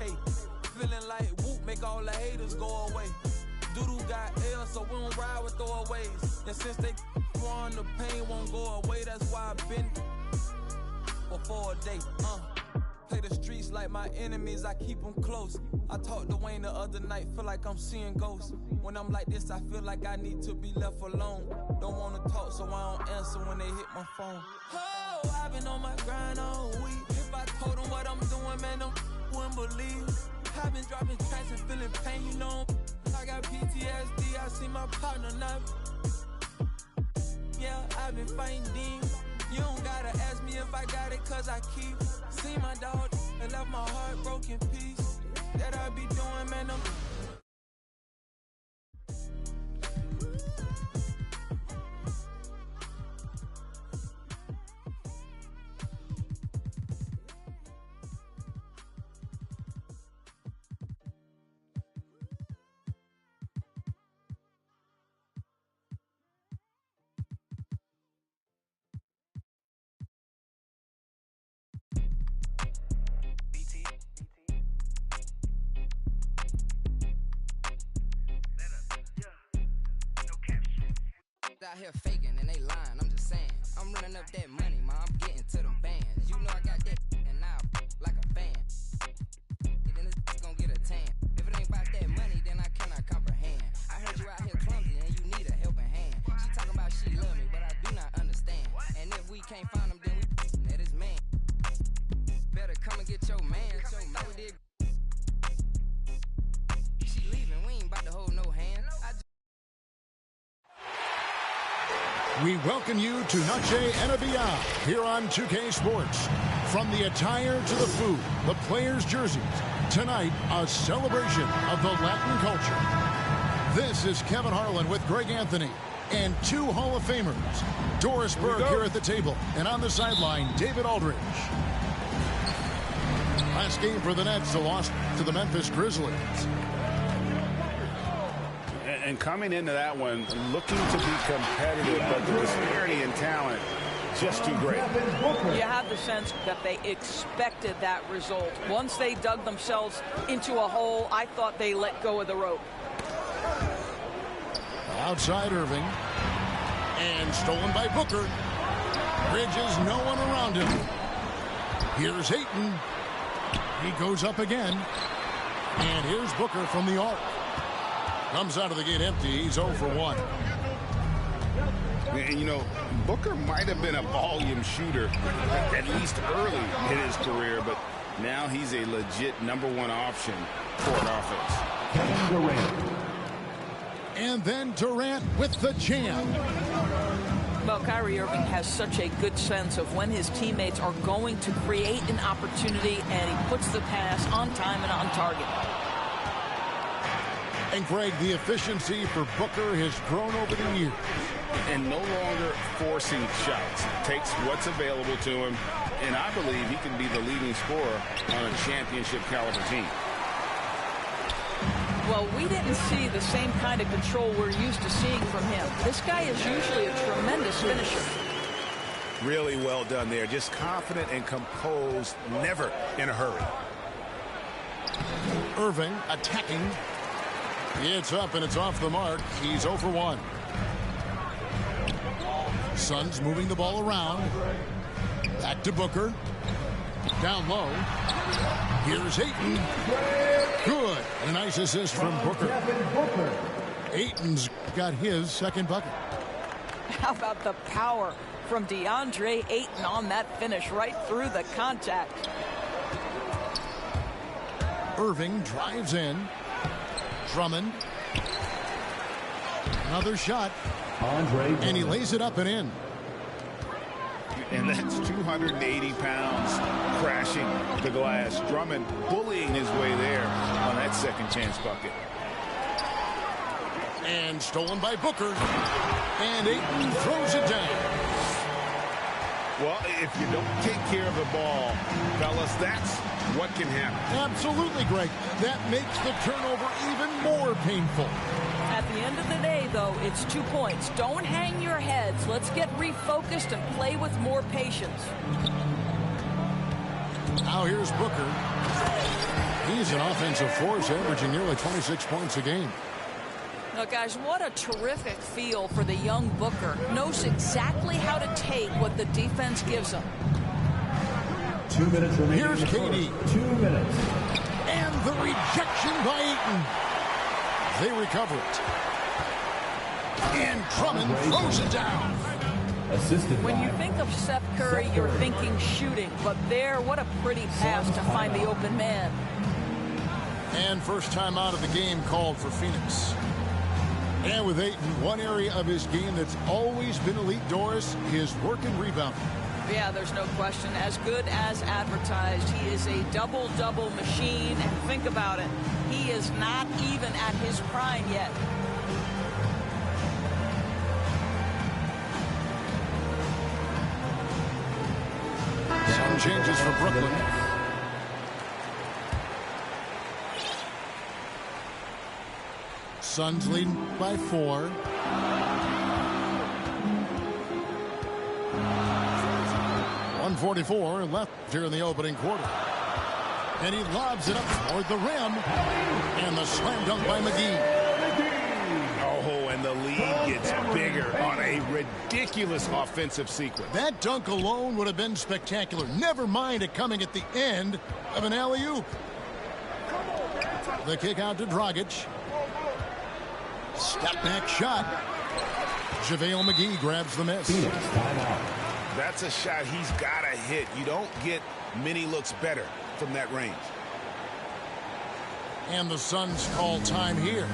hate. Feeling like whoop, make all the haters go away. Doodoo got L, so we don't ride with throwaways. And since they on, the pain won't go away. That's why I've been for a day. Play the streets like my enemies, I keep them close. I talked to Wayne the other night, feel like I'm seeing ghosts. When I'm like this, I feel like I need to be left alone. Don't wanna talk, so I don't answer when they hit my phone. Oh, I've been on my grind all week. If I told them what I'm doing, man, them wouldn't believe. I've been dropping tracks and feeling pain, you know. I got PTSD, I see my partner not. Yeah, I've been fighting demons. You don't gotta ask me if I got it, cause I keep. See my dog and left my heart broken piece. That I be doing, man, I'm. Out here faking and they lying, I'm just saying. I'm running up that money, ma, I'm getting to them bands. You know I got that and now like a fan. Then this gonna get a tan. If it ain't about that money, then I cannot comprehend. I heard you out here clumsy and you need a helping hand. She talking about she love me, but I do not understand. And if we can't find him, then we that is man. Better come and get your man. So I did. She leaving, we ain't about to hold no hand. We welcome you to Noche and Beyond here on 2K Sports. From the attire to the food, the players' jerseys, tonight a celebration of the Latin culture. This is Kevin Harlan with Greg Anthony and two Hall of Famers. Doris Burke here at the table, and on the sideline, David Aldridge. Last game for the Nets, a loss to the Memphis Grizzlies. And coming into that one, looking to be competitive, but the disparity in talent, just too great. You have the sense that they expected that result. Once they dug themselves into a hole, I thought they let go of the rope. Outside Irving. And stolen by Booker. Bridges, no one around him. Here's Ayton. He goes up again. And here's Booker from the arc. Comes out of the gate empty. He's 0 for 1. And, you know, Booker might have been a volume shooter, at least early in his career, but now he's a legit #1 option for an offense. Kevin Durant. And then Durant with the jam. Well, Kyrie Irving has such a good sense of when his teammates are going to create an opportunity, and he puts the pass on time and on target. And Greg, the efficiency for Booker has grown over the years. And no longer forcing shots. Takes what's available to him, and I believe he can be the leading scorer on a championship caliber team. Well, we didn't see the same kind of control we're used to seeing from him. This guy is usually a tremendous finisher. Really well done there. Just confident and composed, never in a hurry. Irving attacking. It's up and it's off the mark. He's 0 for 1. Suns moving the ball around. Back to Booker. Down low. Here's Ayton. Good. And a nice assist from Booker. Ayton's got his second bucket. How about the power from DeAndre Ayton on that finish right through the contact. Irving drives in. Drummond. Another shot. And he lays it up and in. And that's 280 pounds crashing the glass. Drummond bullying his way there on that second chance bucket. And stolen by Booker. And Ayton throws it down. Well, if you don't take care of the ball, fellas, that's what can happen. Absolutely, Greg. That makes the turnover even more painful. At the end of the day, though, it's 2 points. Don't hang your heads. Let's get refocused and play with more patience. Now here's Booker. He's an offensive force, averaging nearly 26 points a game. Now, guys, what a terrific feel for the young Booker. Knows exactly how to take what the defense gives him. 2 minutes remaining. Here's KD. 2 minutes. And the rejection by Ayton. They recover it. And Drummond throws it down. Assisted When by you think of Seth Curry, you're thinking shooting. But there, what a pretty pass to find the open man. And first time out of the game called for Phoenix. And with Ayton, one area of his game that's always been elite, Doris, his work and rebounding. Yeah, there's no question. As good as advertised, he is a double-double machine. And think about it, he is not even at his prime yet. Some changes for Brooklyn. Suns leading by 4. .144 left here in the opening quarter. And he lobs it up toward the rim. And the slam dunk by McGee. Oh, and the lead gets bigger on a ridiculous offensive sequence. That dunk alone would have been spectacular. Never mind it coming at the end of an alley-oop. The kick out to Dragic. Step back shot. JaVale McGee grabs the miss. That's a shot he's got to hit. You don't get many looks better from that range. And the Suns call time here.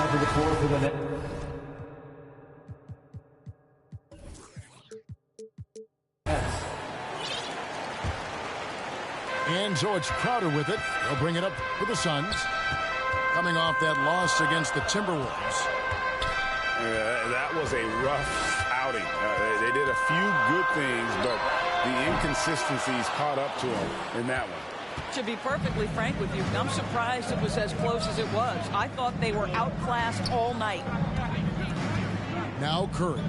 To the floor for the net. And so it's Crowder with it. They'll bring it up for the Suns. Coming off that loss against the Timberwolves. That was a rough outing. They did a few good things, but the inconsistencies caught up to them in that one. To be perfectly frank with you, I'm surprised it was as close as it was. I thought they were outclassed all night. Now Curry,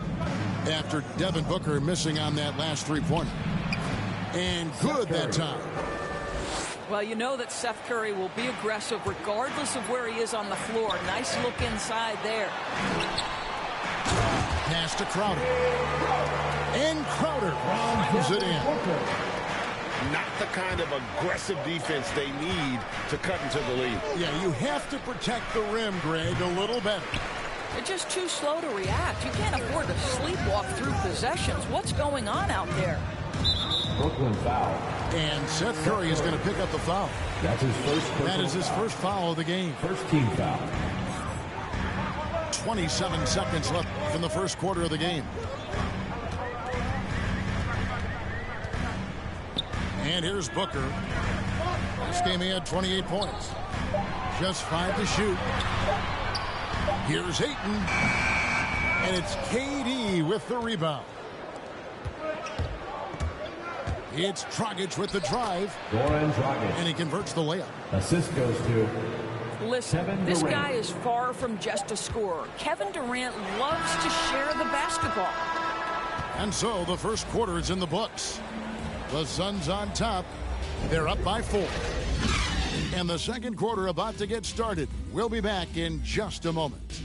after Devin Booker missing on that last three-pointer. And good that time. Well, you know that Seth Curry will be aggressive regardless of where he is on the floor. Nice look inside there. Pass to Crowder. And Crowder puts it in. Not the kind of aggressive defense they need to cut into the lead. Yeah, you have to protect the rim, Greg, a little better. They're just too slow to react. You can't afford to sleepwalk through possessions. What's going on out there? Brooklyn foul. And Seth Curry is going to pick up the foul. That's his first. That is his first foul of the game. First team foul. 27 seconds left in the first quarter of the game. And here's Booker. This game he had 28 points. Just 5 to shoot. Here's Ayton. And it's KD with the rebound. It's Dragic with the drive. Goran Dragic. And he converts the layup. Assist goes to Listen, Kevin this Durant. guy is far from just a scorer. Kevin Durant loves to share the basketball. And so the first quarter is in the books. The Suns on top. They're up by 4. And the second quarter about to get started. We'll be back in just a moment.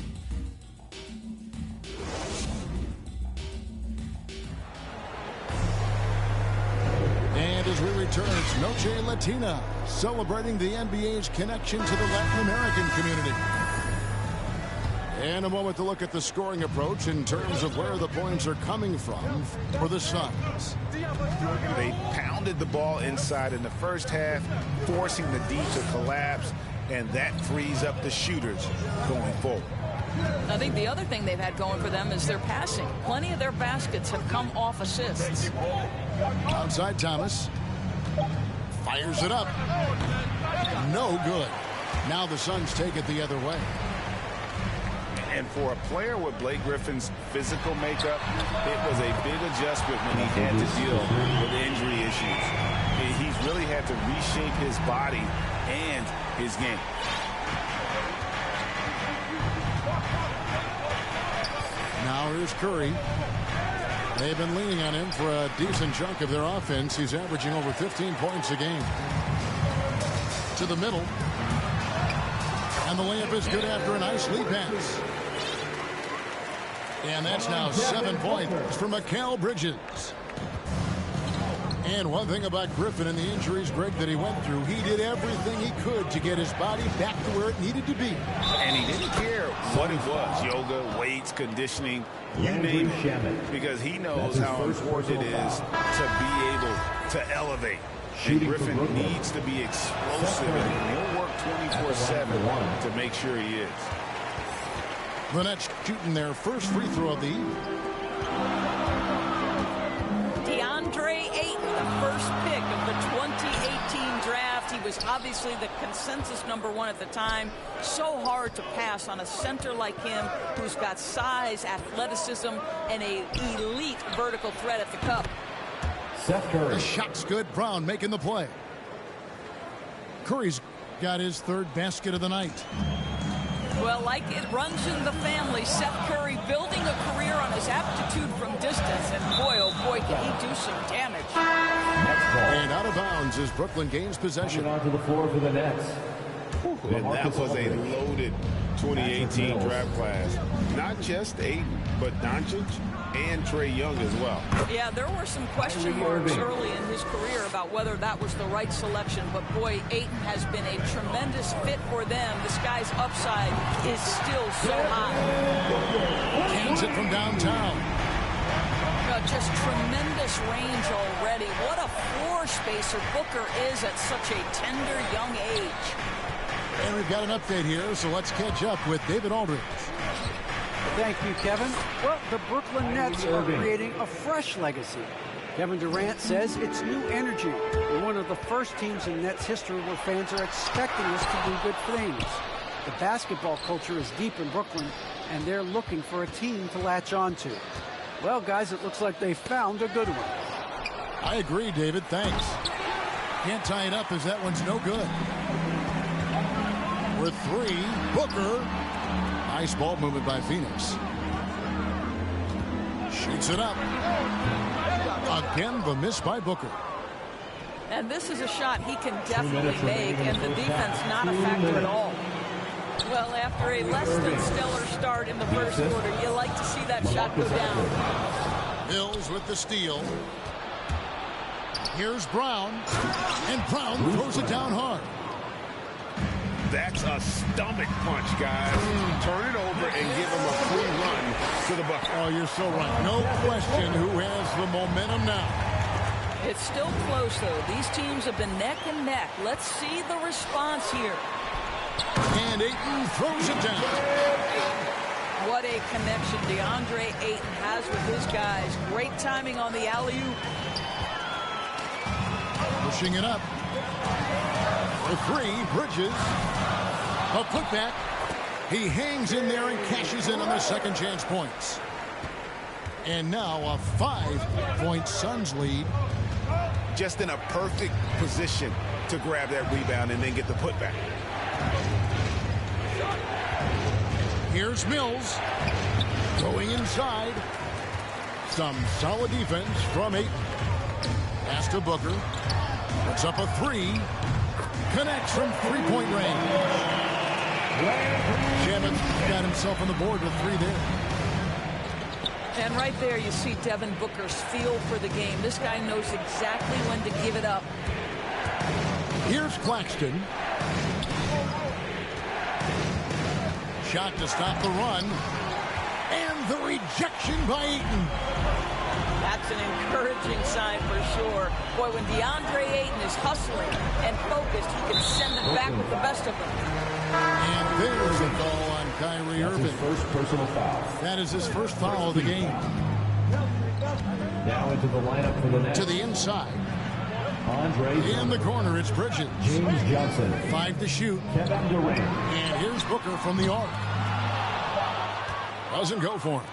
And as we return, it's Noche Latina, celebrating the NBA's connection to the Latin American community. And a moment to look at the scoring approach in terms of where the points are coming from for the Suns. They pounded the ball inside in the first half, forcing the D to collapse, and that frees up the shooters going forward. I think the other thing they've had going for them is their passing. Plenty of their baskets have come off assists. Outside Thomas. Fires it up. No good. Now the Suns take it the other way. And for a player with Blake Griffin's physical makeup, it was a big adjustment when he had to deal with injury issues. He's really had to reshape his body and his game. Now here's Curry. They've been leaning on him for a decent chunk of their offense. He's averaging over 15 points a game. To the middle. And the layup is good after a nice lead pass. And that's now 7 points for Mikal Bridges. And one thing about Griffin and the injuries, Greg, that he went through, he did everything he could to get his body back to where it needed to be. And he didn't care what it was, yoga, weights, conditioning, you name it, because he knows how important it is to be able to elevate. And Griffin needs to be explosive, and he'll work 24/7 to make sure he is. The Nets shooting their first free throw of the evening. DeAndre Ayton, the first pick of the 2018 draft. He was obviously the consensus #1 at the time. So hard to pass on a center like him who's got size, athleticism, and an elite vertical threat at the cup. Seth Curry. The shot's good. Brown making the play. Curry's got his third basket of the night. Well, like it runs in the family, Seth Curry building a career on his aptitude from distance. And boy, oh boy, can he do some damage. And out of bounds as Brooklyn gains possession. Onto the floor for the Nets. And that was a loaded 2018 draft class. Not just Ayton, but Doncic and Trae Young as well. Yeah, there were some question marks early in his career about whether that was the right selection. But boy, Ayton has been a tremendous fit for them. This guy's upside is still so high. Cans it from downtown. Just tremendous range already. What a floor spacer Booker is at such a tender young age. And we've got an update here, so let's catch up with David Aldridge. Thank you, Kevin. Well, the Brooklyn Nets are creating a fresh legacy. Kevin Durant says it's new energy. We're one of the first teams in Nets history where fans are expecting us to do good things. The basketball culture is deep in Brooklyn, and they're looking for a team to latch on to. Well, guys, it looks like they found a good one. I agree, David. Thanks. Can't tie it up as that one's no good. For three, Booker. Nice ball movement by Phoenix. Shoots it up. Again, the miss by Booker. And this is a shot he can definitely make, and the defense not a factor at all. Well, after a less than stellar start in the first quarter, you like to see that shot go down. Mills with the steal. Here's Brown. And Brown throws it down hard. That's a stomach punch, guys. Turn it over and give him a free run to the bucket. Oh, you're so right. No question who has the momentum now. It's still close, though. These teams have been neck and neck. Let's see the response here. And Ayton throws it down. What a connection DeAndre Ayton has with his guys. Great timing on the alley-oop. Pushing it up. For three, Bridges. A putback. He hangs in there and cashes in on the second chance points. And now a 5-point Suns lead. Just in a perfect position to grab that rebound and then get the putback. Here's Mills. Going inside. Some solid defense from Ayton. Pass to Booker. Puts up a three. Connects from three-point range. Shaman's got himself on the board with three there. And right there you see Devin Booker's feel for the game. This guy knows exactly when to give it up. Here's Claxton. Shot to stop the run. And the rejection by Ayton. That's an encouraging sign for sure. Boy, when DeAndre Ayton is hustling and focused, he can send it back with the best of them. And there's a call on Kyrie Irving. His first personal foul. That is his first foul of the game. Now into the lineup for the Nets. To the inside. In the corner, it's Bridges. James Johnson. 5 to shoot. Kevin Durant. And here's Booker from the arc. Doesn't go for him.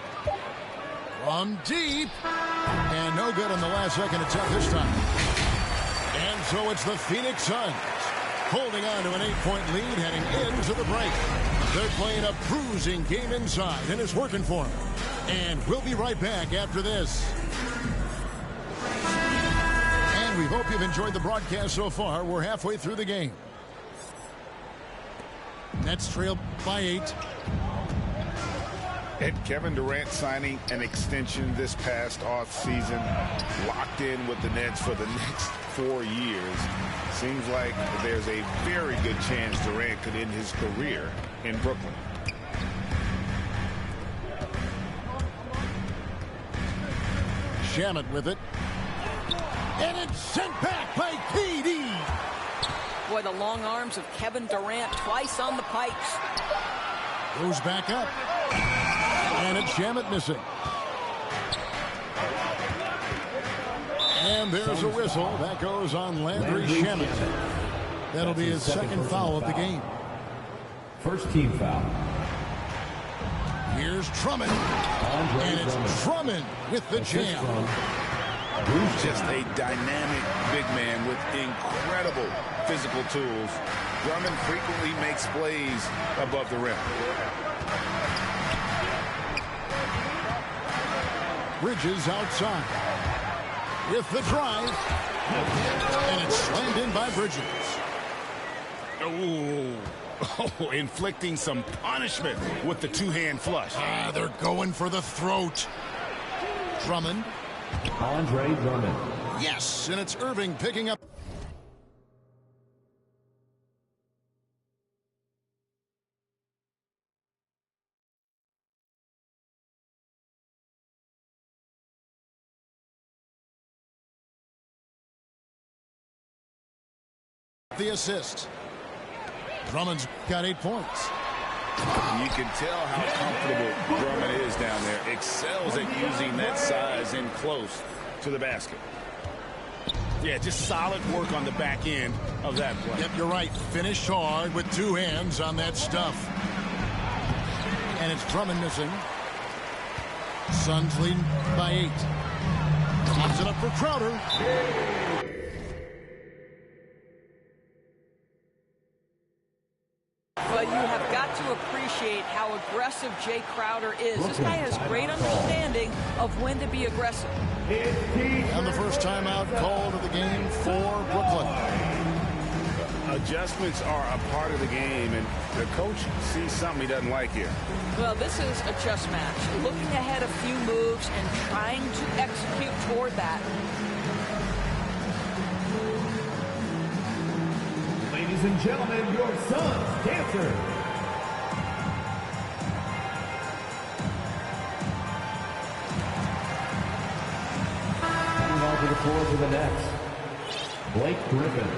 From deep. And no good on the last second attempt this time. And so it's the Phoenix Suns holding on to an 8-point lead heading into the break. They're playing a cruising game inside, and it's working for them. And we'll be right back after this. And we hope you've enjoyed the broadcast so far. We're halfway through the game. Nets trail by 8. And Kevin Durant signing an extension this past offseason, locked in with the Nets for the next 4 years. Seems like there's a very good chance Durant could end his career in Brooklyn. Shamet with it. And it's sent back by KD. Boy, the long arms of Kevin Durant twice on the pipes. Goes back up. And it's Shamet missing. And there's a whistle. That goes on Landry Shamet. That'll be his second foul of the game. First team foul. Here's Drummond. And it's Drummond with the jam. Just a dynamic big man with incredible physical tools. Drummond frequently makes plays above the rim. Bridges outside with the drive, and it's slammed in by Bridges. Oh, inflicting some punishment with the two-hand flush. They're going for the throat. Drummond. Andre Drummond. Yes, and it's Irving picking up. The assist. Drummond's got 8 points. You can tell how comfortable Drummond is down there. Excels at using that size in close to the basket. Yeah, just solid work on the back end of that play. Yep, you're right. Finished hard with 2 hands on that stuff. And it's Drummond missing. Suns leading by 8. Pops it up for Crowder. But you have got to appreciate how aggressive Jay Crowder is. This guy has great understanding of when to be aggressive. And the first timeout called of the game for Brooklyn. Adjustments are a part of the game, and the coach sees something he doesn't like here. Well, this is a chess match. Looking ahead a few moves and trying to execute toward that. Ladies and gentlemen, your Suns dancer. Coming onto the floor for the Nets, Blake Griffin,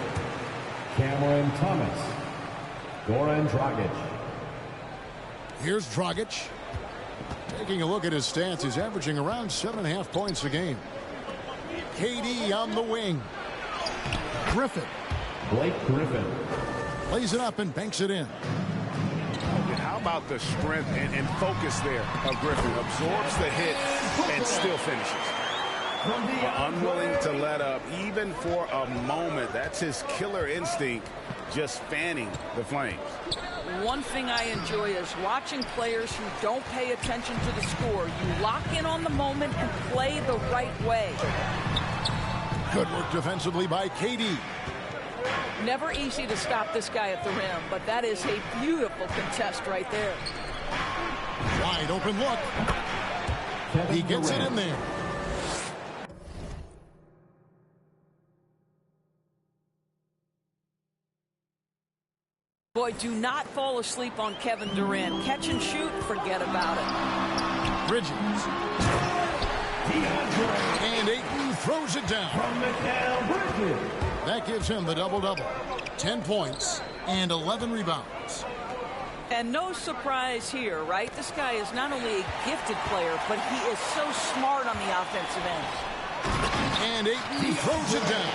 Cameron Thomas, Goran Dragic. Here's Dragic. Taking a look at his stats, he's averaging around 7.5 points a game. KD on the wing. Griffin. Blake Griffin. Plays it up and banks it in. How about the strength and focus there of Griffin? Absorbs the hit and still finishes. Unwilling to let up even for a moment. That's his killer instinct, just fanning the flames. One thing I enjoy is watching players who don't pay attention to the score. You lock in on the moment and play the right way. Good work defensively by KD. Never easy to stop this guy at the rim, but that is a beautiful contest right there. Wide open look. He gets it in there. Boy, do not fall asleep on Kevin Durant. Catch and shoot, forget about it. Bridges. And Ayton throws it down. That gives him the double-double. 10 points and 11 rebounds. And no surprise here, right? This guy is not only a gifted player, but he is so smart on the offensive end. And Ayton throws it down.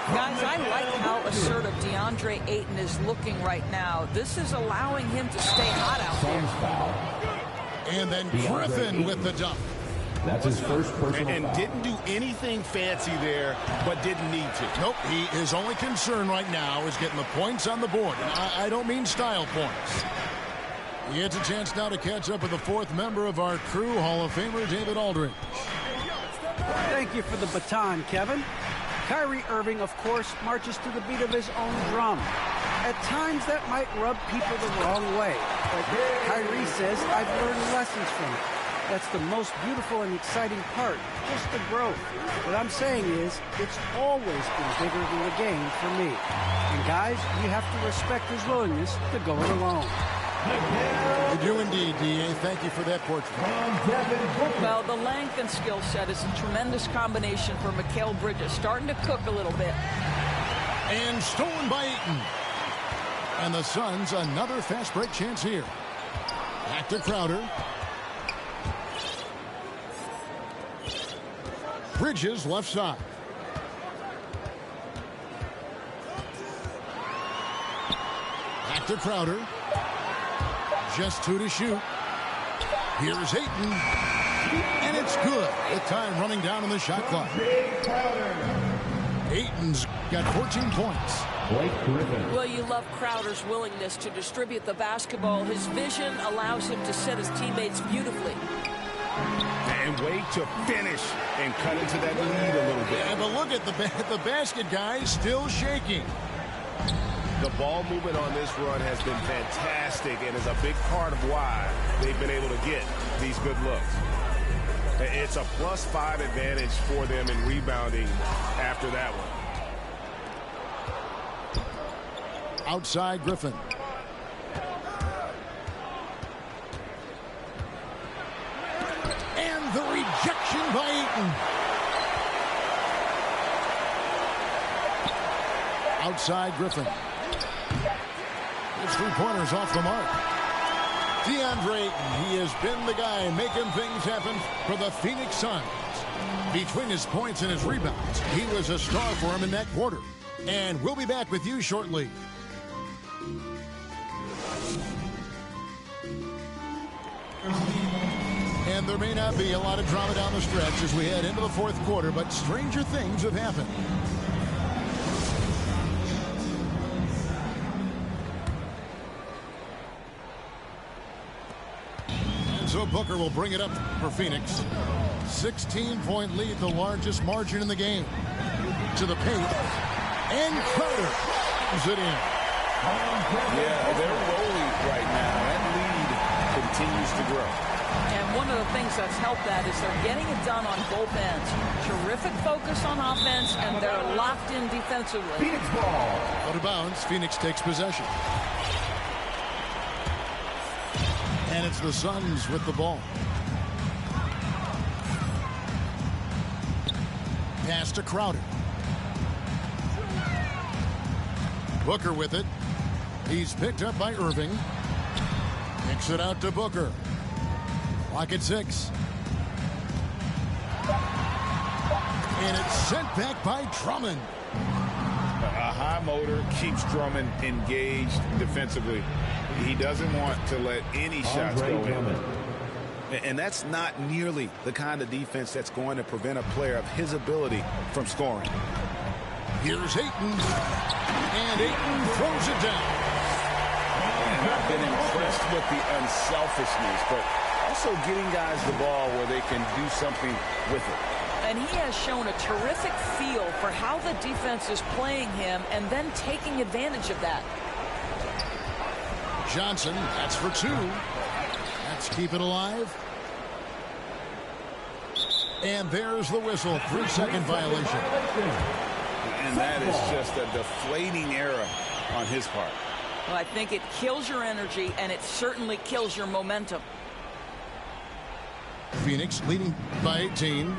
Guys, I like how assertive DeAndre Ayton is looking right now. This is allowing him to stay hot out there. And then Griffin with the dunk. That's his first personal and foul. Didn't do anything fancy there, but didn't need to. Nope, his only concern right now is getting the points on the board. And I don't mean style points. He gets a chance now to catch up with the fourth member of our crew, Hall of Famer David Aldridge. Thank you for the baton, Kevin. Kyrie Irving, of course, marches to the beat of his own drum. At times, that might rub people the wrong way. But Kyrie says, I've learned lessons from it. That's the most beautiful and exciting part, just the growth. What I'm saying is, it's always been bigger than the game for me. And guys, you have to respect his willingness to go it alone. You do indeed, D.A. Thank you for that portrait. Well, the length and skill set is a tremendous combination for Mikal Bridges. Starting to cook a little bit. And stolen by Ayton. And the Suns, another fast break chance here. Back to Crowder. Bridges left side. Back to Crowder. Just 2 to shoot. Here's Ayton. And it's good. With time running down on the shot clock. Ayton's got 14 points. Blake Griffin. Well, you love Crowder's willingness to distribute the basketball. His vision allows him to set his teammates beautifully. And wait to finish and cut into that lead a little bit. Yeah, but look at the basket guy still shaking. The ball movement on this run has been fantastic and is a big part of why they've been able to get these good looks. It's a +5 advantage for them in rebounding after that one. Outside Griffin. And the rejection by Ayton. Outside Griffin. His three-pointers off the mark. DeAndre Ayton, he has been the guy making things happen for the Phoenix Suns. Between his points and his rebounds, he was a star for him in that quarter. And we'll be back with you shortly. And there may not be a lot of drama down the stretch as we head into the fourth quarter, but stranger things have happened. And so Booker will bring it up for Phoenix. 16-point lead, the largest margin in the game. To the paint. And Crowder is it in. Yeah, they're rolling right now. That lead continues to grow. And one of the things that's helped that is they're getting it done on both ends. Terrific focus on offense, and they're locked in defensively. Phoenix ball. Out of bounds, Phoenix takes possession. And it's the Suns with the ball. Pass to Crowder. Booker with it. He's picked up by Irving. Kicks it out to Booker. Clock at 6. And it's sent back by Drummond. A high motor keeps Drummond engaged defensively. He doesn't want to let any shots go in. And that's not nearly the kind of defense that's going to prevent a player of his ability from scoring. Here's Ayton. And Ayton throws it down. And I've been impressed with the unselfishness, but also getting guys the ball where they can do something with it. And he has shown a terrific feel for how the defense is playing him and then taking advantage of that. Johnson, that's for 2. Let's keep it alive. And there's the whistle. 3-second violation. And that is just a deflating error on his part. Well, I think it kills your energy, and it certainly kills your momentum. Phoenix leading by 18.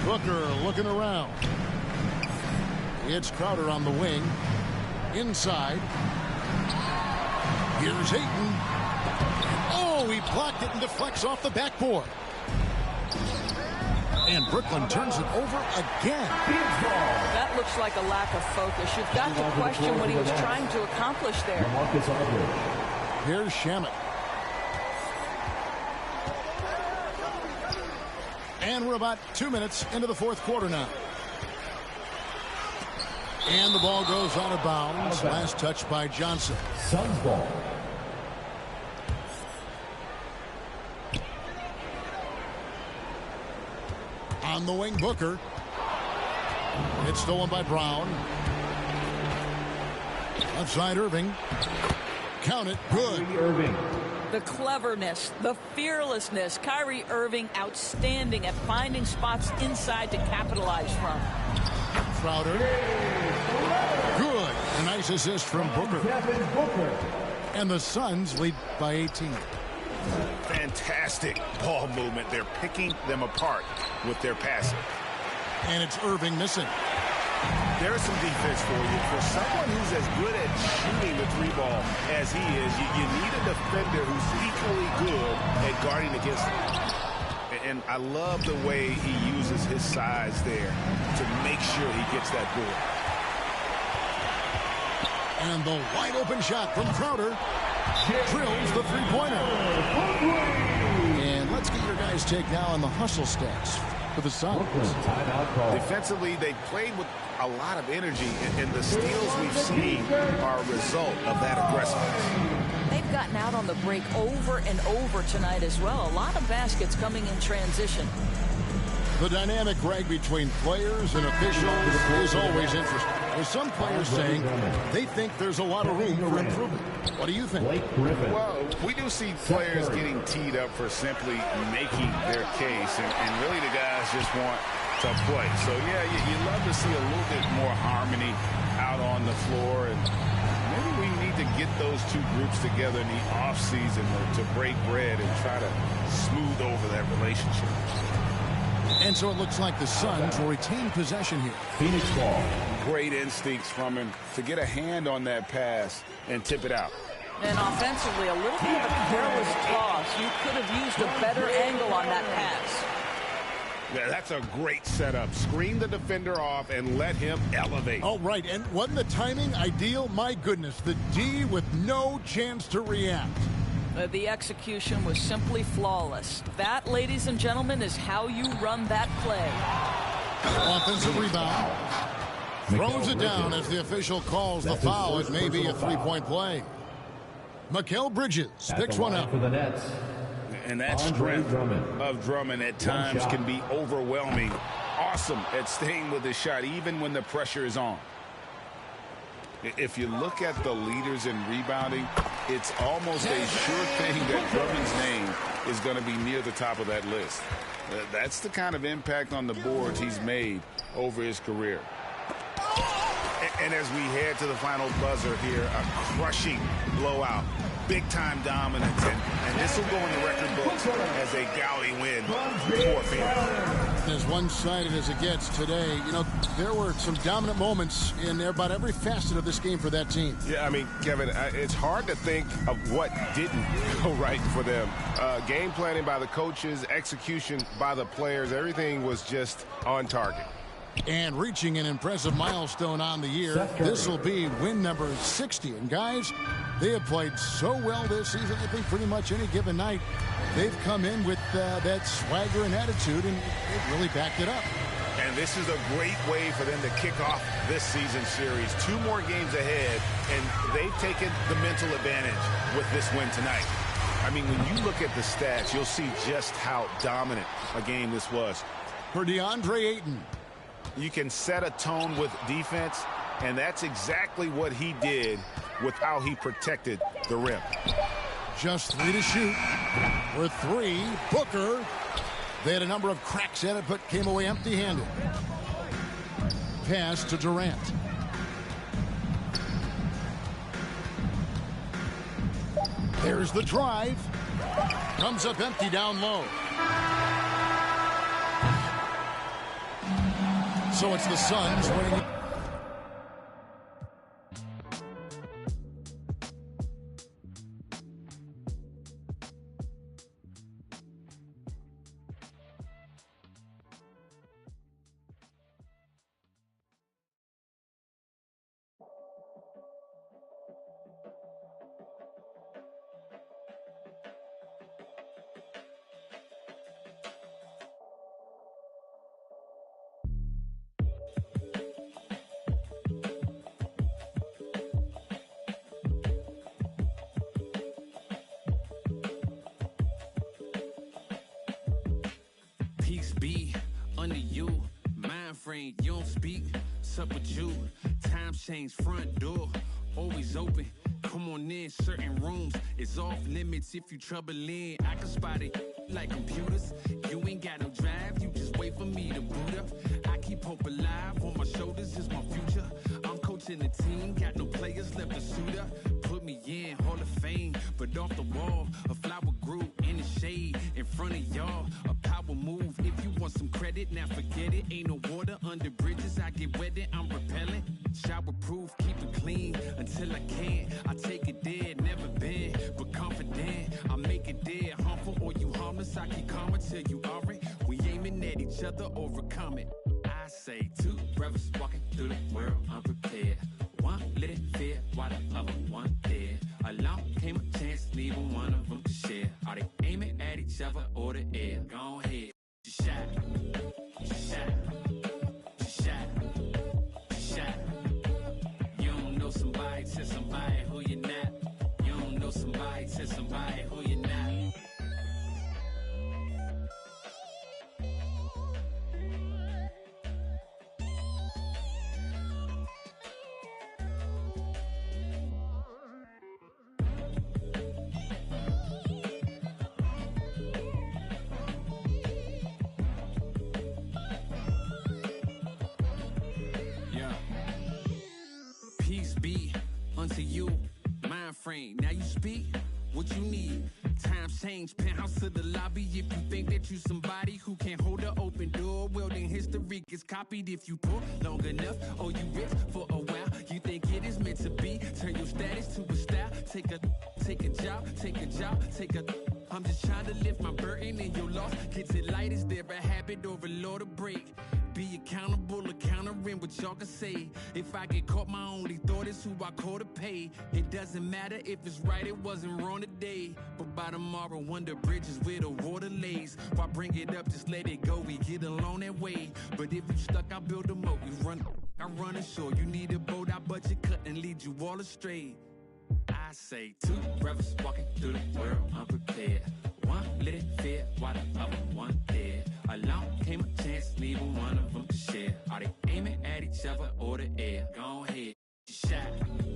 Booker looking around. It's Crowder on the wing. Inside. Here's Ayton. Oh, he blocked it and deflects off the backboard. And Brooklyn turns it over again. That looks like a lack of focus. You've got to question what he was trying to accomplish there. Here's Shamet. And we're about 2 minutes into the fourth quarter now. And the ball goes out of bounds. Last touch by Johnson. Suns ball. On the wing, Booker. It's stolen by Brown. Outside Irving. Count it. Good. Irving. The cleverness, the fearlessness. Kyrie Irving outstanding at finding spots inside to capitalize from. Crowder. Good. A nice assist from Booker. And the Suns lead by 18. Fantastic ball movement. They're picking them apart with their passing. And it's Irving missing. There's some defense for you. For someone who's as good at shooting the three ball as he is, you need a defender who's equally good at guarding against him. And I love the way he uses his size there to make sure he gets that board. And the wide open shot from Crowder drills the three-pointer. And let's get your guys' take now on the hustle stats for the Suns. Defensively, they played with a lot of energy, and the steals we've seen are a result of that aggressiveness. They've gotten out on the break over and over tonight as well. A lot of baskets coming in transition. The dynamic, Greg, between players and officials is always interesting. With some players saying they think there's a lot of room for improvement. What do you think? Well, we do see players getting teed up for simply making their case, and really the guys just want to play. So, yeah, you love to see a little bit more harmony out on the floor, and maybe we need to get those two groups together in the offseason to break bread and try to smooth over that relationship. And so it looks like the Suns will retain possession here. Phoenix ball. Great instincts from him to get a hand on that pass and tip it out. And offensively, a little bit of a careless toss. You could have used a better angle on that pass. Yeah, that's a great setup. Screen the defender off and let him elevate. Oh, right. And wasn't the timing ideal? My goodness, the D with no chance to react. The execution was simply flawless. That, ladies and gentlemen, is how you run that play. Offensive rebound. Throws it down as the official calls the foul. It may be a three-point play. Mikal Bridges picks one up. For the Nets. And that strength of Drummond at times can be overwhelming. Awesome at staying with his shot even when the pressure is on. If you look at the leaders in rebounding, it's almost a sure thing that Drummond's name is going to be near the top of that list. That's the kind of impact on the boards he's made over his career. And as we head to the final buzzer here, a crushing blowout. Big-time dominance, and this will go in the record books as a Galley win for Phoenix. As one-sided as it gets today, you know, there were some dominant moments in about every facet of this game for that team. Yeah, I mean, Kevin, it's hard to think of what didn't go right for them. Game planning by the coaches, execution by the players, everything was just on target. And reaching an impressive milestone on the year, this will be win number 60. And guys, they have played so well this season. I think pretty much any given night, they've come in with that swagger and attitude, and they've really backed it up. And this is a great way for them to kick off this season series. 2 more games ahead, and they've taken the mental advantage with this win tonight. I mean, when you look at the stats, you'll see just how dominant a game this was. For DeAndre Ayton, you can set a tone with defense, and that's exactly what he did with how he protected the rim. Just 3 to shoot. For 3, Booker. They had a number of cracks at it, but came away empty-handed. Pass to Durant. There's the drive. Comes up empty down low. So it's the Suns winning. under you. Mind frame, you don't speak. Sup with you. Time change, front door always open. Come on in, certain rooms is off limits if you troubling. I can spot it like computers. You ain't got no drive, you just wait for me to boot up. I keep hope alive, on my shoulders is my future. I'm coaching the team, got no players left to suit up. Put me in, Hall of Fame, but off the wall, a flower grew in the shade in front of y'all. A power move, if you want some credit, now forget it. Ain't no water under bridges, I get wetted, I'm repellent. Shower proof, keep it clean until I can't. I take it there, never been, but confident. I make it there, harmful or you harmless. I keep calm until you are it. We aiming at each other, overcome it. I say two brothers walking through the world unprepared. One let it fear while the other one dead. Along came a chance, neither one of them to share. Are they aiming at each other or the air? Go ahead, just shot, just shot, just shot, just shot. You don't know somebody, tell somebody who you're not. You don't know somebody, tell somebody who you're not. Peace be unto you, mind frame. Now you speak what you need. Times change, penthouse to the lobby. If you think that you somebody who can't hold an open door, well then history gets copied. If you pull long enough, or you rich for a while, you think it is meant to be. Turn your status to a style. Take a job, take a job, take a. I'm just trying to lift my burden and your loss gets it light. Is there a habit or a law to break? Be accountable, countering what y'all can say. If I get caught, my only thought is who I call to pay. It doesn't matter if it's right, it wasn't wrong today. But by tomorrow, wonder bridges where the water lays. Why bring it up, just let it go, we get along that way. But if you stuck, I build a moat, we run, I run ashore. You need a boat, I budget cut and lead you all astray. I say two brothers walking through the world unprepared. One let it fear while the other one dead. Along came a chance, neither one of them to share. Are they aiming at each other or the air? Go ahead, shot.